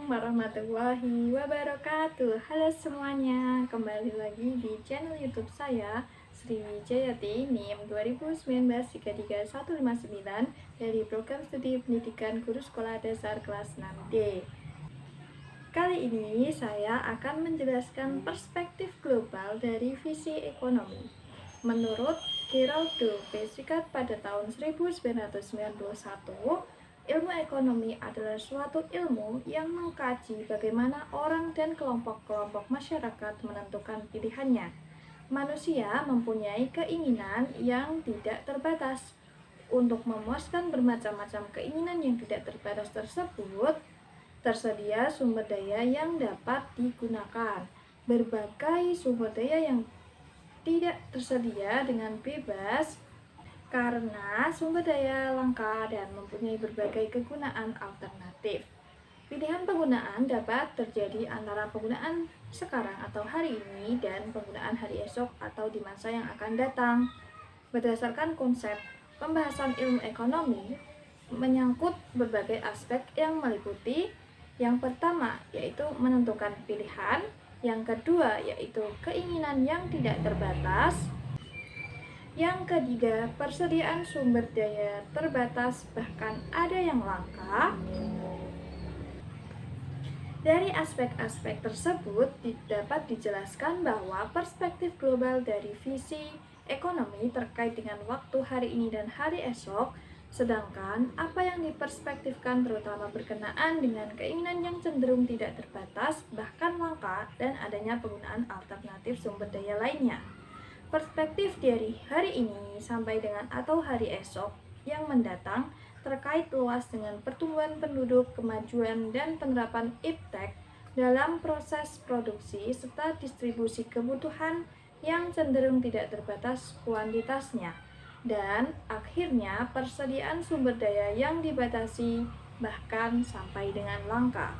warahmatullahi wabarakatuh. Halo semuanya, kembali lagi di channel YouTube saya, Sri Wijayati, NIM 2019-33159 dari Program Studi Pendidikan Guru Sekolah Dasar kelas 6D. Kali ini saya akan menjelaskan perspektif global dari visi ekonomi. Menurut Geraldo Pesiccat pada tahun 1991, ilmu ekonomi adalah suatu ilmu yang mengkaji bagaimana orang dan kelompok-kelompok masyarakat menentukan pilihannya. Manusia mempunyai keinginan yang tidak terbatas. Untuk memuaskan bermacam-macam keinginan yang tidak terbatas tersebut, tersedia sumber daya yang dapat digunakan. Berbagai sumber daya yang tidak tersedia dengan bebas karena sumber daya langka dan mempunyai berbagai kegunaan alternatif. Pilihan penggunaan dapat terjadi antara penggunaan sekarang atau hari ini dan penggunaan hari esok atau di masa yang akan datang. Berdasarkan konsep pembahasan ilmu ekonomi, menyangkut berbagai aspek yang meliputi yang pertama yaitu menentukan pilihan, yang kedua yaitu keinginan yang tidak terbatas, yang ketiga, persediaan sumber daya terbatas, bahkan ada yang langka. Dari aspek-aspek tersebut, dapat dijelaskan bahwa perspektif global dari visi ekonomi terkait dengan waktu hari ini dan hari esok, sedangkan apa yang diperspektifkan terutama berkenaan dengan keinginan yang cenderung tidak terbatas, bahkan langka, dan adanya penggunaan alternatif sumber daya lainnya. Perspektif dari hari ini sampai dengan atau hari esok yang mendatang terkait luas dengan pertumbuhan penduduk, kemajuan dan penerapan iptek dalam proses produksi serta distribusi kebutuhan yang cenderung tidak terbatas kuantitasnya, dan akhirnya persediaan sumber daya yang dibatasi bahkan sampai dengan langka.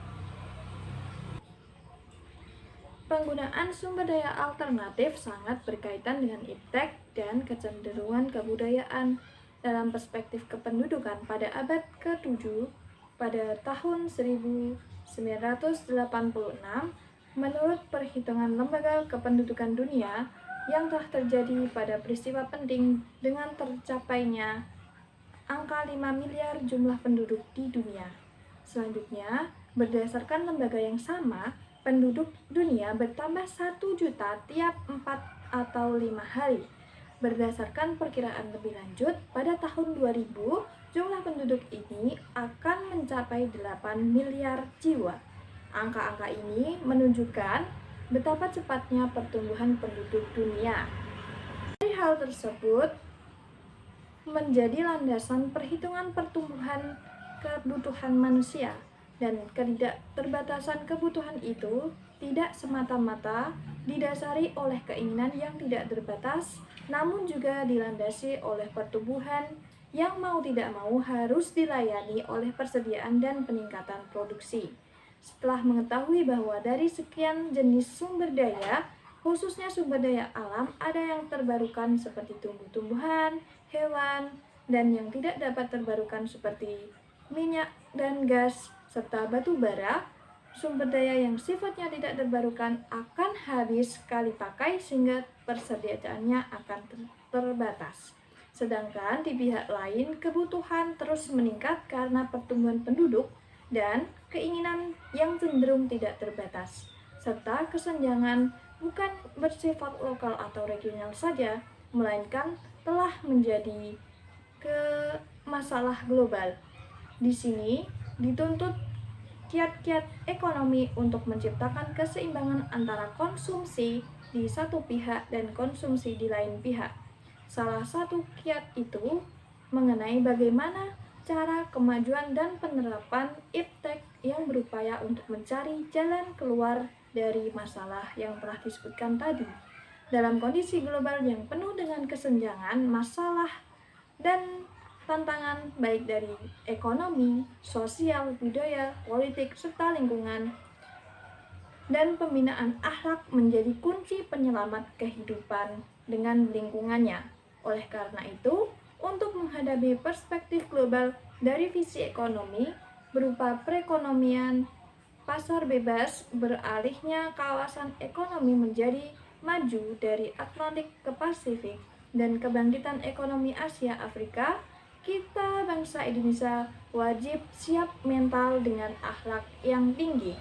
Penggunaan sumber daya alternatif sangat berkaitan dengan iptek dan kecenderungan kebudayaan. Dalam perspektif kependudukan pada abad ke-7, pada tahun 1986, menurut perhitungan Lembaga Kependudukan Dunia, yang telah terjadi pada peristiwa penting dengan tercapainya angka 5 miliar jumlah penduduk di dunia. Selanjutnya, berdasarkan lembaga yang sama, penduduk dunia bertambah 1 juta tiap 4 atau 5 hari. Berdasarkan perkiraan lebih lanjut, pada tahun 2000, jumlah penduduk ini akan mencapai 8 miliar jiwa. Angka-angka ini menunjukkan betapa cepatnya pertumbuhan penduduk dunia. Dari hal tersebut, menjadi landasan perhitungan pertumbuhan kebutuhan manusia, dan ketidakterbatasan kebutuhan itu tidak semata-mata didasari oleh keinginan yang tidak terbatas, namun juga dilandasi oleh pertumbuhan yang mau tidak mau harus dilayani oleh persediaan dan peningkatan produksi. Setelah mengetahui bahwa dari sekian jenis sumber daya, khususnya sumber daya alam, ada yang terbarukan seperti tumbuh-tumbuhan, hewan, dan yang tidak dapat terbarukan seperti minyak dan gas, serta batu bara. Sumber daya yang sifatnya tidak terbarukan akan habis sekali pakai sehingga persediaannya akan terbatas. Sedangkan di pihak lain, kebutuhan terus meningkat karena pertumbuhan penduduk dan keinginan yang cenderung tidak terbatas, serta kesenjangan bukan bersifat lokal atau regional saja, melainkan telah menjadi masalah global. Di sini dituntut kiat-kiat ekonomi untuk menciptakan keseimbangan antara konsumsi di satu pihak dan konsumsi di lain pihak. Salah satu kiat itu mengenai bagaimana cara kemajuan dan penerapan iptek yang berupaya untuk mencari jalan keluar dari masalah yang telah disebutkan tadi. Dalam kondisi global yang penuh dengan kesenjangan, masalah, dan tantangan baik dari ekonomi, sosial, budaya, politik, serta lingkungan, dan pembinaan akhlak menjadi kunci penyelamat kehidupan dengan lingkungannya. Oleh karena itu, untuk menghadapi perspektif global dari visi ekonomi berupa perekonomian, pasar bebas, beralihnya kawasan ekonomi menjadi maju dari Atlantik ke Pasifik, dan kebangkitan ekonomi Asia Afrika, kita bangsa Indonesia wajib siap mental dengan akhlak yang tinggi.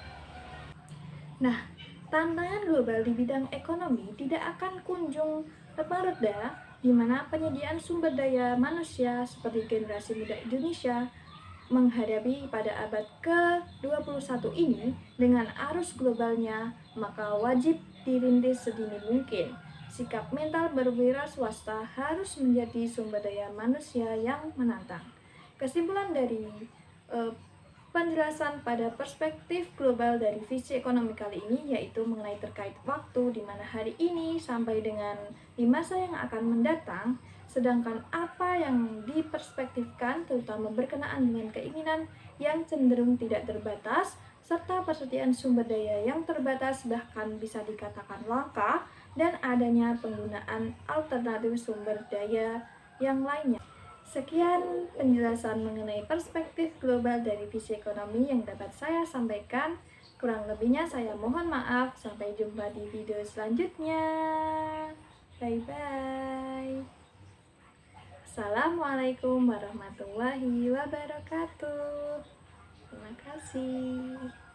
Nah, tantangan global di bidang ekonomi tidak akan kunjung mereda, di mana penyediaan sumber daya manusia seperti generasi muda Indonesia menghadapi pada abad ke-21 ini dengan arus globalnya, maka wajib dirintis sedini mungkin. Sikap mental berwira swasta harus menjadi sumber daya manusia yang menantang. Kesimpulan dari eh, penjelasan pada perspektif global dari visi ekonomi kali ini yaitu mengenai terkait waktu di mana hari ini sampai dengan di masa yang akan mendatang, sedangkan apa yang diperspektifkan terutama berkenaan dengan keinginan yang cenderung tidak terbatas serta persediaan sumber daya yang terbatas bahkan bisa dikatakan langka dan adanya penggunaan alternatif sumber daya yang lainnya. Sekian penjelasan mengenai perspektif global dari visi ekonomi yang dapat saya sampaikan. Kurang lebihnya saya mohon maaf. Sampai jumpa di video selanjutnya. Bye-bye. Assalamualaikum warahmatullahi wabarakatuh. Terima kasih.